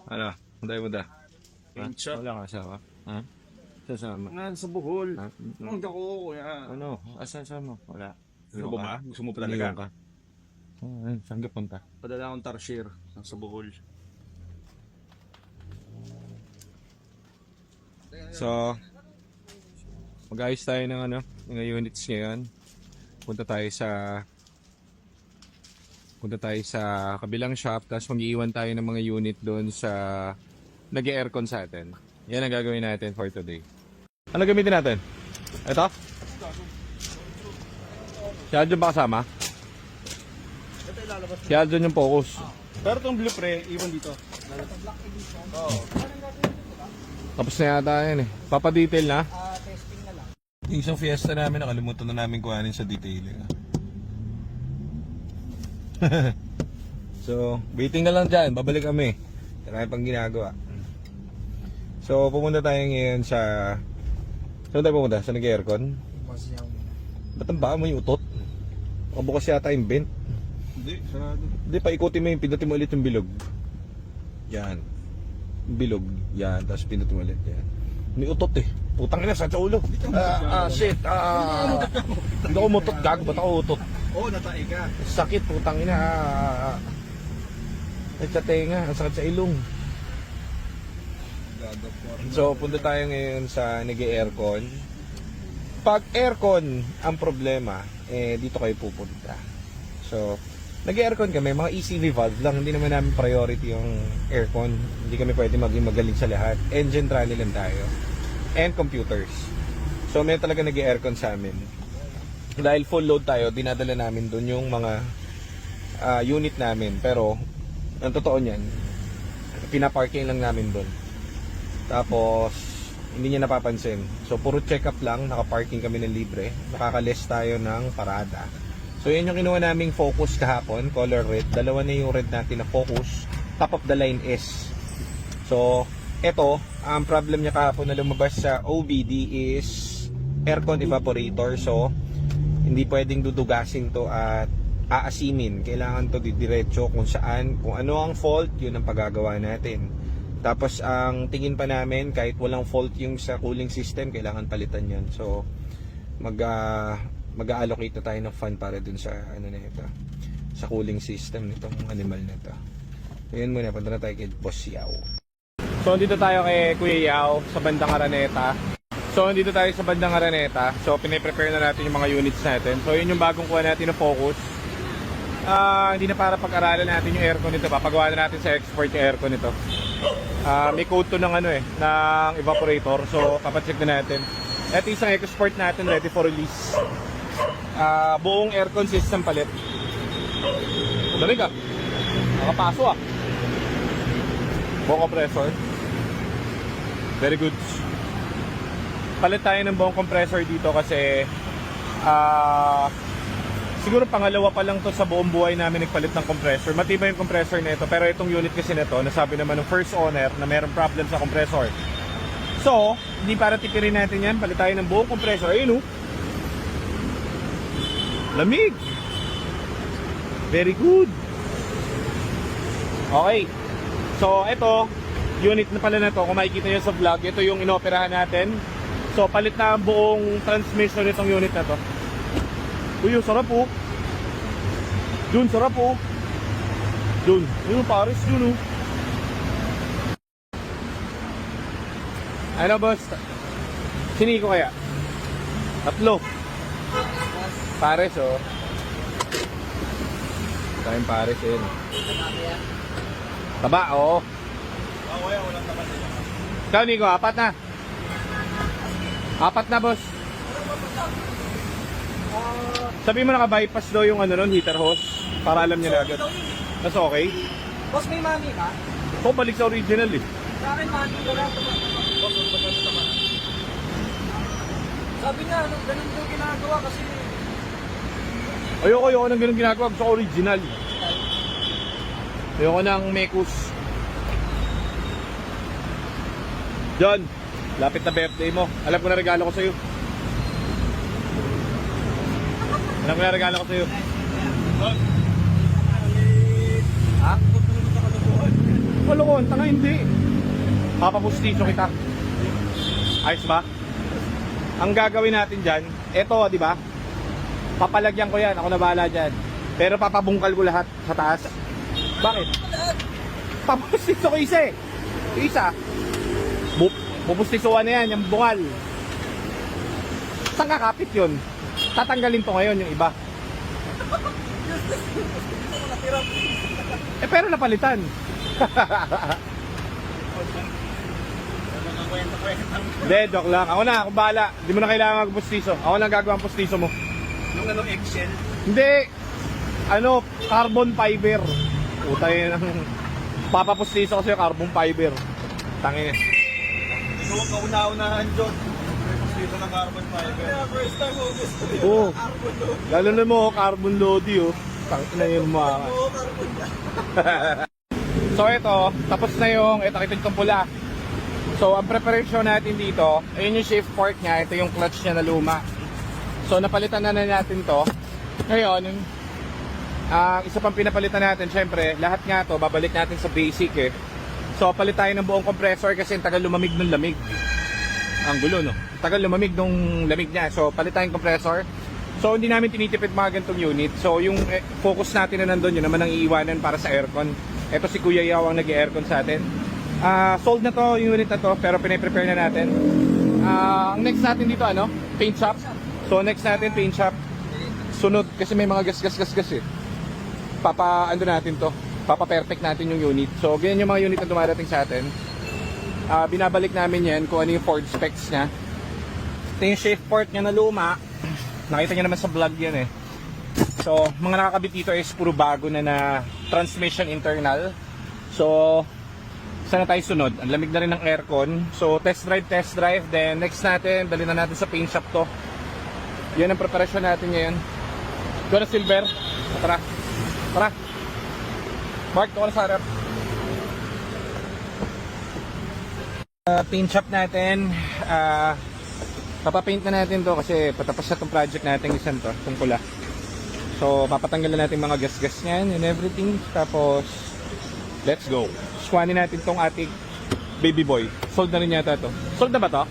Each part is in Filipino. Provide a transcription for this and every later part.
Ano? Punta. Pincha. Wala ka asawa? Ha? Sasama? Nga, sa Bohol. Ha? Ang ako, kuya. Ano? Asan mo? Wala. Gusto mo ba? Gusto mo pa Iniwan talaga? ka? Oh, saan ka punta? Padala akong tarsier sa Bohol. So, mag-ayos tayo ng ng units ngayon. Punta tayo sa kabilang shop, tapos mag-iwan tayo ng mga unit doon sa nag-aircon sa atin. Yan ang gagawin natin for today. Ano gamitin natin? Ito? Si Aljon ba kasama? Ito ilalabas. Si Aljon yung focus. Pero itong blue pre, iwan dito. Oo. Tapos na yata yan eh. Papadetail na. Testing na lang. Yung isang fiesta namin, nakalimutan na namin kuhanin sa detailing. So, waiting na lang dyan. Babalik kami. Marami pang ginagawa. So, pumunta tayo ngayon sa... Saan tayo pumunta? Sa nag-aircon? Ba't ang baka mo yung utot? O bukas yata yung vent. Hindi, sarado. Hindi, paikutin mo yung pindutin mo ulit yung bilog. Yan. Bilog. Yan. Tapos pindutin mo ulit. Yan. May utot eh. Putang ina sa ulo. Shit. Hindi ako mutot. Gago. Ba't ako utot? Oo, natay ka. Sakit. Putang ina. At sa tenga. Ang sakit sa ilong. So, punta tayo ngayon sa nag-aircon. Pag aircon ang problema, dito kayo pupunta. So, nag-aircon kami, mga ECV valve lang, hindi naman namin priority yung aircon. Hindi kami pwede maging magaling sa lahat. Engine training lang tayo. And computers. So, may talaga nag-aircon sa amin. Dahil full load tayo, dinadala namin dun yung mga unit namin. Pero, ang totoo niyan, pinaparking lang namin dun. Tapos, hindi niya napapansin. So, puro check-up lang, nakaparking kami ng libre. Nakaka-less tayo ng parada. So, yan yung kinuha naming Focus kahapon, color red. Dalawa na yung red natin na Focus. Top of the line S. So, eto, ang problem niya kahapon na lumabas sa OBD is aircon evaporator. So, hindi pwedeng dudugasin to at aasimin. Kailangan to didiretso kung saan, kung ano ang fault, yun ang paggagawa natin. Tapos ang tingin pa namin, kahit walang fault yung sa cooling system, kailangan palitan yan. So mag-allocate na tayo ng fund para dun sa ano na ito, sa cooling system nitong animal na ito. Ngayon muna, punta na tayo kay Boss Yao. So dito tayo kay Kuya Yao sa bandang Araneta. So piniprepare na natin yung mga units natin. So yun yung bagong kuha natin na Focus. Hindi na para pag-aralan natin yung aircon nito, papagawa na natin sa export yung aircon nito. May code to ng ng evaporator. So papacheck na natin. Ito isang export natin ready for release. Buong aircon system palit. Dali ka. Nakapaso buong compressor. Very good. Palit tayo ng buong compressor dito kasi siguro pangalawa pa lang to sa buong buhay namin nagpalit ng compressor. Matibay yung compressor nito, pero itong unit kasi nito, nasabi naman ng first owner na mayroong problem sa compressor. So, hindi para tipirin natin yan, palit tayo ng buong compressor. Ayun lamig. Very good. Okay. So, ito, unit na pala na to, kung makikita nyo sa vlog, ito yung inoperahan natin. So, palit na ang buong transmission nitong unit na to. Uy, sarap Jun, sarap Jun, yun Paris, Jun Ano boss? Sini ko kaya? Tatlo Paris Tayong Paris yun. Taba, Walang taba nila. Ikaw Nico, apat na boss. Sabi mo naka-bypass daw yung heater hose para alam niya na agad. That's okay. Boss, may money ka? So, balik sa original eh. Sa akin, money ko lang. Sabi niya, ganun yung ginagawa kasi... Ayoko ng ganun ginagawa. Gusto ko original. Ayoko ng Mekus. John, lapit na birthday mo. Alam ko na regalo ko sa'yo. Ha? Palukon, tanga hindi. Papapustiso kita. Ayos ba? Ang gagawin natin dyan, eto, di ba? Papalagyan ko yan, ako na bahala dyan. Pero papabungkal ko lahat sa taas. Bakit? Papustiso ko isa eh. Isa. Pupustisuan na yan, yung bungal. Saan kakapit yun? Tatanggalin to ngayon yung iba. Pero napalitan. Hindi, joke lang. Ako na, ako bahala. Hindi mo na kailangan magpustiso. Ako na gagawa ang pustiso mo. Yung ano, Excel. Hindi. Ano, carbon fiber. Utay ng papapustiso ko sa'yo, carbon fiber. Tangin. Huwag ka una-unahan, John. Dito ng carbon fiber. Kaya first time mo gusto yun. Oo. Carbon load. Lalo na mo, carbon lodi oh. Tangin na yun mga. Oo, carbon yan. So ito, tapos na yung, ito itong pula. So ang preparation natin dito, ayun yung shift fork niya, ito yung clutch niya na luma. So napalitan na natin to. Ngayon, isa pang pinapalitan natin, syempre, lahat nga to, babalik natin sa basic eh. So palit tayo ng buong compressor kasi ang tagal lumamig ng lamig. Ang gulo no? Tagal lumamig nung lamig niya. So palit tayong compressor. So hindi namin tinitipid mga ganitong unit. So yung focus natin na nandun, yun naman ang iiwanan para sa aircon. Ito si Kuya Yaw ang nag-aircon sa atin. Sold na to, yung unit na to, pero pinaprepare na natin. Ang next natin dito ano? Paint shop. So next natin paint shop. Sunod kasi may mga gas eh. Ano natin to? Papa-perfect natin yung unit. So ganyan yung mga unit na dumarating sa atin. Binabalik namin yan kung ano yung Ford specs niya. Ito yung shift port niya na luma. Nakita niyo naman sa vlog yan eh. So mga nakakabit dito is puro bago na transmission internal. So sana tayo sunod. Ang lamig na rin ng aircon. So test drive. Then next natin, dali na natin sa paint shop to. Yan ang preparasyon natin ngayon. Go na silver. Tara. Mark, ito ka na sa harap. Paint shop natin. Papapaint na natin to kasi patapos na itong project natin isang to, itong pula. So papatanggal na natin mga gas-gas niyan and everything. Tapos let's go. Swanin natin tong ating baby boy. Sold na rin yata to. Sold na ba to?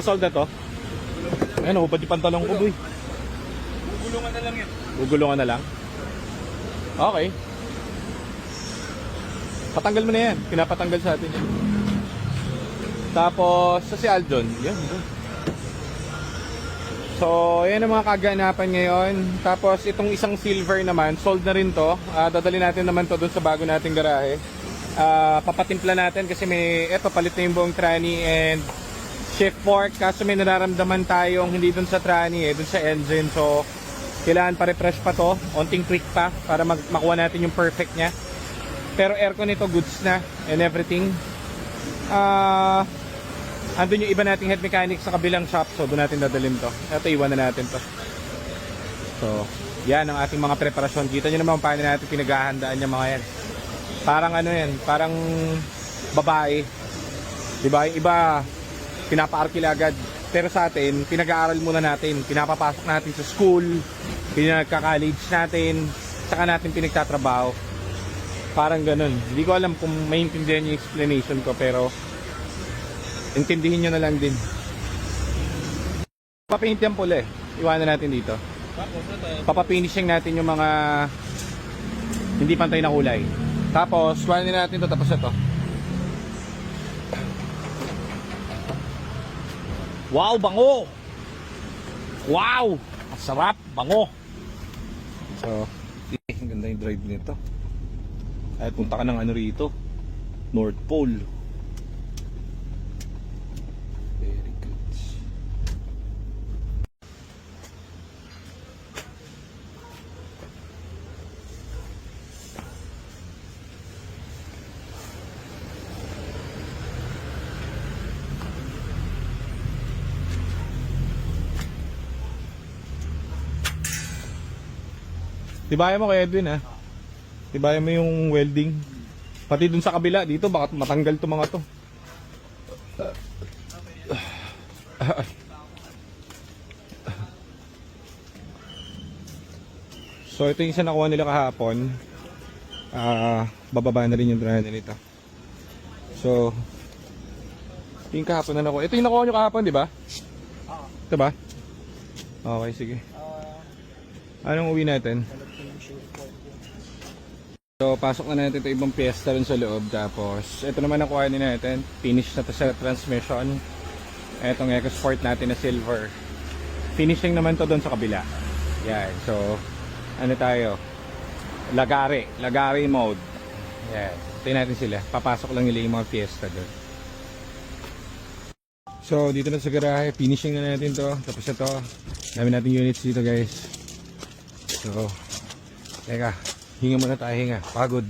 Sold na to? Ayan, hubad yung pantalong ko boy. Gugulungan na lang yan. Gugulungan na lang? Okay. Patanggal mo na yan. Pinapatanggal sa atin yan. Tapos, sa si Aldon. Yan. So, yan ang mga kaganapan ngayon. Tapos, itong isang silver naman, sold na rin to. Dadali natin naman to dun sa bago nating garahe. Papatimpla natin kasi eto, palit na yung buong tranny and shift fork. Kaso may nararamdaman tayong hindi dun sa tranny dun sa engine. So, kailangan pa-refresh pa to. Onting tweak pa para makuha natin yung perfect niya. Pero aircon nito goods na and everything. Andun yung iba nating head mechanic sa kabilang shop. So doon natin dadalhin to. Ito iwan na natin to. So yan ang ating mga preparasyon. Kita nyo naman paano natin pinaghahandaan yung mga yan. Parang ano yan, parang babae. Diba? Yung iba pinapa-arkila agad. Pero sa atin, pinag-aaral muna natin. Pinapapasok natin sa school, pinagka-college natin, saka natin pinagtatrabaho. Parang ganun. Hindi ko alam kung maintindihan yung explanation ko, pero intindihin nyo na lang din. Papapaint yan pula eh. Iwanan natin dito. Papafinishing natin yung mga hindi pantay na kulay. Tapos, iwanan natin to tapos ito. Wow, bango! Wow! Masarap, bango! So, ang ganda yung drive nito. Ay, punta ka ng ano rito, North Pole. Very good. Tibayan mo kay Edwin ha. Tibayan mo yung welding. Pati dun sa kabila dito baka matanggal to mga to. So ito yung isa nakuha nila kahapon. Bababa na rin yung drone nito. So, yung kahapon na nakuha. Ito yung nakuha nyo kahapon, di ba? Ito ba? Okay, sige. Anong uwi natin? So, pasok na natin ito ibang piyesta rin sa loob. Tapos, ito naman ang kuhanin natin. Finish na to sa transmission. Itong EcoSport natin na silver. Finishing naman to doon sa kabila. Yan. So, ano tayo? Lagare mode. Yan. Tingnan natin sila. Papasok lang nila yung mga piyesta doon. So, dito na sa garahe. Finishing na natin to. Tapos ito. Dami natin units dito, guys. So, teka. Hinga muna tayo, hinga. Pagod.